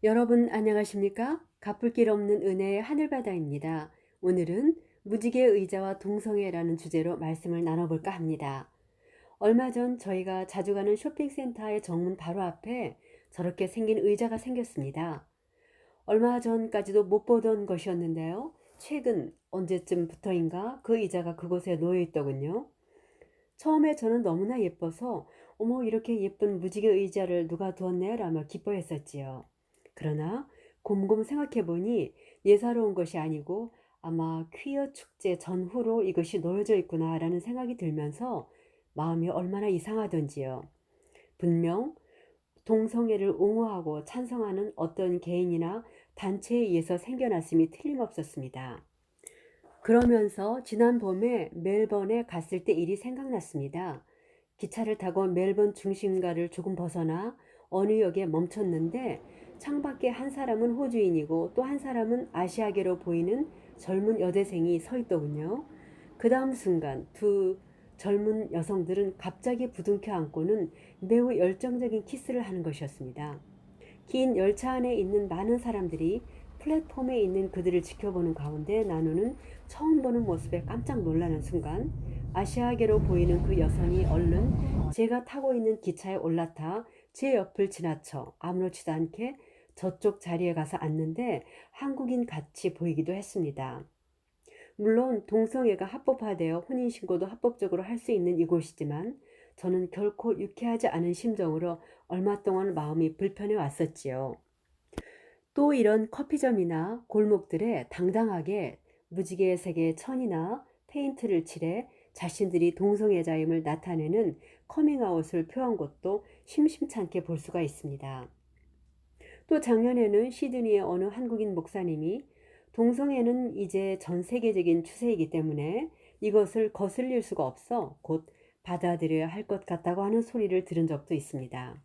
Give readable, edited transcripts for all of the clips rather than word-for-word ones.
여러분 안녕하십니까? 갚을 길 없는 은혜의 하늘바다입니다. 오늘은 무지개 의자와 동성애라는 주제로 말씀을 나눠볼까 합니다. 얼마 전 저희가 자주 가는 쇼핑센터의 정문 바로 앞에 저렇게 생긴 의자가 생겼습니다. 얼마 전까지도 못 보던 것이었는데요. 최근 언제쯤부터인가 그 의자가 그곳에 놓여 있더군요. 처음에 저는 너무나 예뻐서 어머 이렇게 예쁜 무지개 의자를 누가 두었네 라며 기뻐했었지요. 그러나 곰곰 생각해 보니 예사로운 것이 아니고 아마 퀴어 축제 전후로 이것이 놓여져 있구나 라는 생각이 들면서 마음이 얼마나 이상하던지요. 분명 동성애를 옹호하고 찬성하는 어떤 개인이나 단체에 의해서 생겨났음이 틀림없었습니다. 그러면서 지난 봄에 멜번에 갔을 때 일이 생각났습니다. 기차를 타고 멜번 중심가를 조금 벗어나 어느 역에 멈췄는데 창밖에 한 사람은 호주인이고 또 한 사람은 아시아계로 보이는 젊은 여대생이 서 있더군요. 그 다음 순간 두 젊은 여성들은 갑자기 부둥켜 안고는 매우 열정적인 키스를 하는 것이었습니다. 긴 열차 안에 있는 많은 사람들이 플랫폼에 있는 그들을 지켜보는 가운데 나누는 처음 보는 모습에 깜짝 놀라는 순간 아시아계로 보이는 그 여성이 얼른 제가 타고 있는 기차에 올라타 제 옆을 지나쳐 아무렇지도 않게 저쪽 자리에 가서 앉는데 한국인 같이 보이기도 했습니다. 물론 동성애가 합법화되어 혼인신고도 합법적으로 할 수 있는 이곳이지만 저는 결코 유쾌하지 않은 심정으로 얼마 동안 마음이 불편해 왔었지요. 또 이런 커피점이나 골목들에 당당하게 무지개 색의 천이나 페인트를 칠해 자신들이 동성애자임을 나타내는 커밍아웃을 표한 곳도 심심찮게 볼 수가 있습니다. 또 작년에는 시드니의 어느 한국인 목사님이 동성애는 이제 전 세계적인 추세이기 때문에 이것을 거슬릴 수가 없어 곧 받아들여야 할 것 같다고 하는 소리를 들은 적도 있습니다.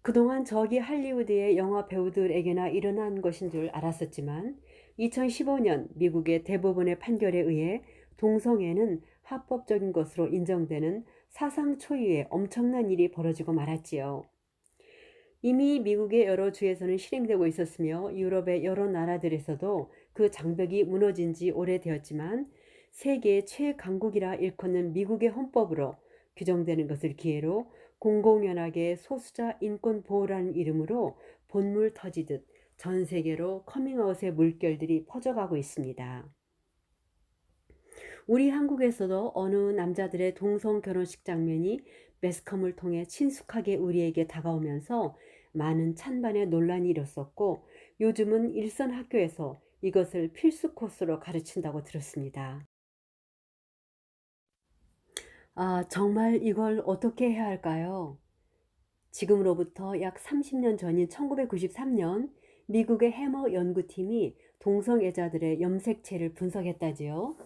그동안 저기 할리우드의 영화 배우들에게나 일어난 것인 줄 알았었지만 2015년 미국의 대법원의 판결에 의해 동성애는 합법적인 것으로 인정되는 사상 초유의 엄청난 일이 벌어지고 말았지요. 이미 미국의 여러 주에서는 실행되고 있었으며 유럽의 여러 나라들에서도 그 장벽이 무너진 지 오래되었지만 세계 최강국이라 일컫는 미국의 헌법으로 규정되는 것을 기회로 공공연하게 소수자 인권 보호라는 이름으로 본물 터지듯 전 세계로 커밍아웃의 물결들이 퍼져가고 있습니다. 우리 한국에서도 어느 남자들의 동성 결혼식 장면이 매스컴을 통해 친숙하게 우리에게 다가오면서 많은 찬반의 논란이 일었었고 요즘은 일선 학교에서 이것을 필수 코스로 가르친다고 들었습니다. 정말 이걸 어떻게 해야 할까요? 지금으로부터 약 30년 전인 1993년 미국의 해머 연구팀이 동성애자들의 염색체를 분석했다지요.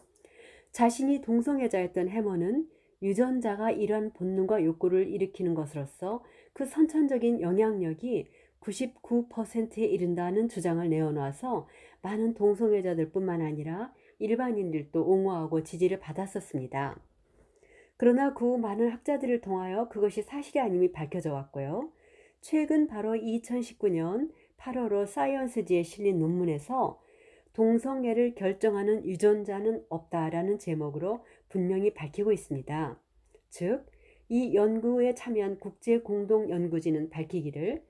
자신이 동성애자였던 해머는 유전자가 이러한 본능과 욕구를 일으키는 것으로서 그 선천적인 영향력이 99%에 이른다는 주장을 내어놔서 많은 동성애자들뿐만 아니라 일반인들도 옹호하고 지지를 받았었습니다. 그러나 그 많은 학자들을 통하여 그것이 사실이 아님이 밝혀져 왔고요. 최근 바로 2019년 8월호 사이언스지에 실린 논문에서 동성애를 결정하는 유전자는 없다라는 제목으로 분명히 밝히고 있습니다. 즉, 이 연구에 참여한 국제공동연구진은 밝히기를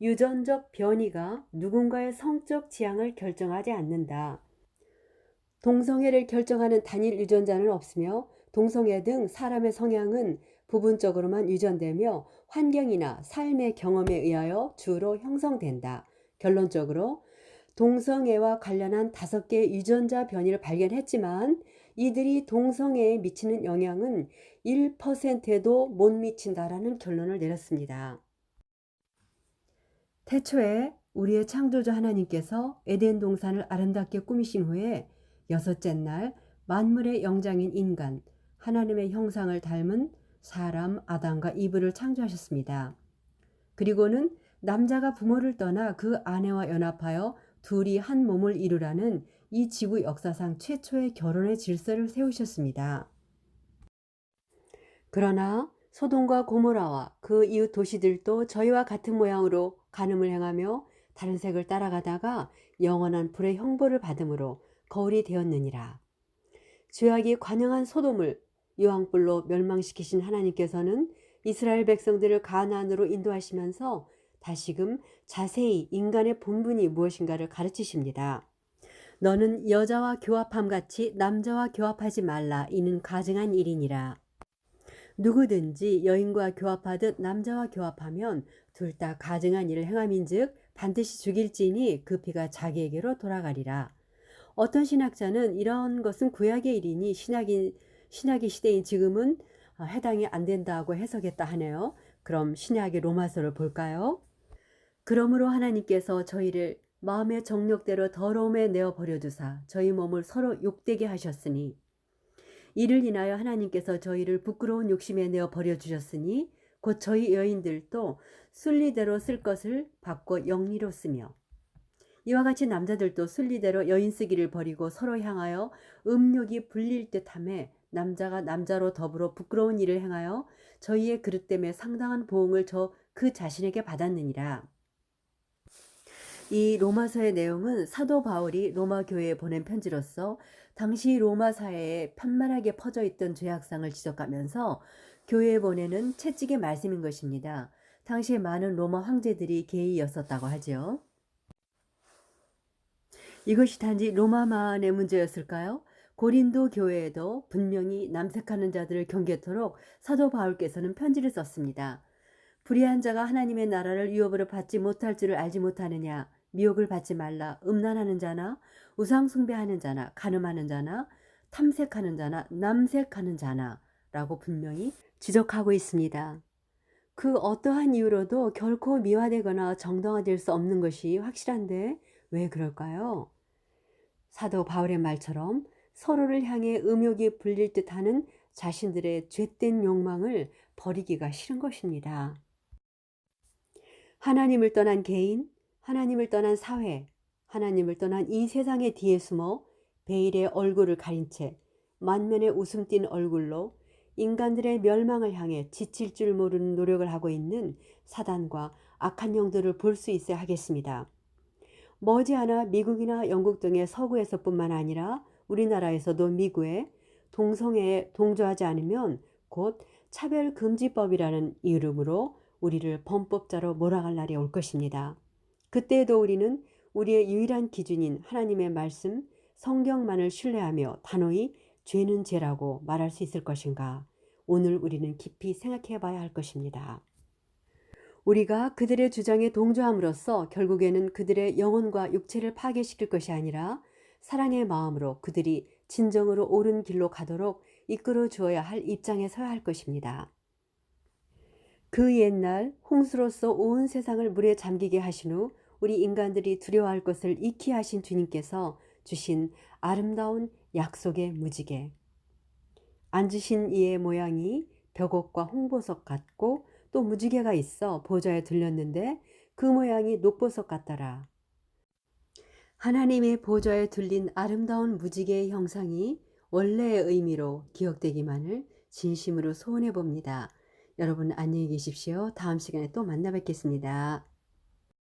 유전적 변이가 누군가의 성적 지향을 결정하지 않는다. 동성애를 결정하는 단일 유전자는 없으며 동성애 등 사람의 성향은 부분적으로만 유전되며 환경이나 삶의 경험에 의하여 주로 형성된다. 결론적으로 동성애와 관련한 5개의 유전자 변이를 발견했지만 이들이 동성애에 미치는 영향은 1%에도 못 미친다라는 결론을 내렸습니다. 태초에 우리의 창조주 하나님께서 에덴 동산을 아름답게 꾸미신 후에 여섯째 날 만물의 영장인 인간, 하나님의 형상을 닮은 사람 아담과 이브를 창조하셨습니다. 그리고는 남자가 부모를 떠나 그 아내와 연합하여 둘이 한 몸을 이루라는 이 지구 역사상 최초의 결혼의 질서를 세우셨습니다. 그러나 소돔과 고모라와 그 이웃 도시들도 저희와 같은 모양으로 간음을 행하며 다른 색을 따라가다가 영원한 불의 형벌을 받음으로 거울이 되었느니라. 죄악이 관영한 소돔을 유황불로 멸망시키신 하나님께서는 이스라엘 백성들을 가나안으로 인도하시면서 다시금 자세히 인간의 본분이 무엇인가를 가르치십니다. 너는 여자와 교합함 같이 남자와 교합하지 말라. 이는 가증한 일이니라. 누구든지 여인과 교합하듯 남자와 교합하면 둘 다 가증한 일을 행함인즉 반드시 죽일지니 그 피가 자기에게로 돌아가리라. 어떤 신학자는 이런 것은 구약의 일이니 신약의 시대인 지금은 해당이 안 된다고 해석했다 하네요. 그럼 신약의 로마서를 볼까요? 그러므로 하나님께서 저희를 마음의 정욕대로 더러움에 내어 버려두사 저희 몸을 서로 욕되게 하셨으니 이를 인하여 하나님께서 저희를 부끄러운 욕심에 내어 버려주셨으니 곧 저희 여인들도 순리대로 쓸 것을 바꿔 영리로 쓰며 이와 같이 남자들도 순리대로 여인 쓰기를 버리고 서로 향하여 음욕이 불릴 듯하며 남자가 남자로 더불어 부끄러운 일을 행하여 저희의 그릇됨에 상당한 보응을 그 자신에게 받았느니라. 이 로마서의 내용은 사도 바울이 로마 교회에 보낸 편지로서 당시 로마 사회에 편만하게 퍼져 있던 죄악상을 지적하면서 교회에 보내는 채찍의 말씀인 것입니다. 당시에 많은 로마 황제들이 게이였었다고 하죠. 이것이 단지 로마만의 문제였을까요? 고린도 교회에도 분명히 남색하는 자들을 경계토록 사도 바울께서는 편지를 썼습니다. 불의한 자가 하나님의 나라를 유업으로 받지 못할 줄을 알지 못하느냐. 미혹을 받지 말라. 음란하는 자나 우상 숭배하는 자나 간음하는 자나 탐색하는 자나 남색하는 자나 라고 분명히 지적하고 있습니다. 그 어떠한 이유로도 결코 미화되거나 정당화될 수 없는 것이 확실한데 왜 그럴까요? 사도 바울의 말처럼 서로를 향해 음욕이 불릴 듯하는 자신들의 죄된 욕망을 버리기가 싫은 것입니다. 하나님을 떠난 개인, 하나님을 떠난 사회, 하나님을 떠난 이 세상의 뒤에 숨어 베일의 얼굴을 가린 채 만면에 웃음 띤 얼굴로 인간들의 멸망을 향해 지칠 줄 모르는 노력을 하고 있는 사단과 악한 영들을 볼 수 있어야 하겠습니다. 머지않아 미국이나 영국 등의 서구에서뿐만 아니라 우리나라에서도 미국에 동성애에 동조하지 않으면 곧 차별금지법이라는 이름으로 우리를 범법자로 몰아갈 날이 올 것입니다. 그때에도 우리는 우리의 유일한 기준인 하나님의 말씀, 성경만을 신뢰하며 단호히 죄는 죄라고 말할 수 있을 것인가? 오늘 우리는 깊이 생각해 봐야 할 것입니다. 우리가 그들의 주장에 동조함으로써 결국에는 그들의 영혼과 육체를 파괴시킬 것이 아니라 사랑의 마음으로 그들이 진정으로 옳은 길로 가도록 이끌어 주어야 할 입장에 서야 할 것입니다. 그 옛날 홍수로서 온 세상을 물에 잠기게 하신 후 우리 인간들이 두려워할 것을 잊게 하신 주님께서 주신 아름다운 약속의 무지개. 앉으신 이의 모양이 벽옥과 홍보석 같고 또 무지개가 있어 보좌에 들렸는데 그 모양이 녹보석 같더라. 하나님의 보좌에 둘린 아름다운 무지개의 형상이 원래의 의미로 기억되기만을 진심으로 소원해 봅니다. 여러분 안녕히 계십시오. 다음 시간에 또 만나 뵙겠습니다.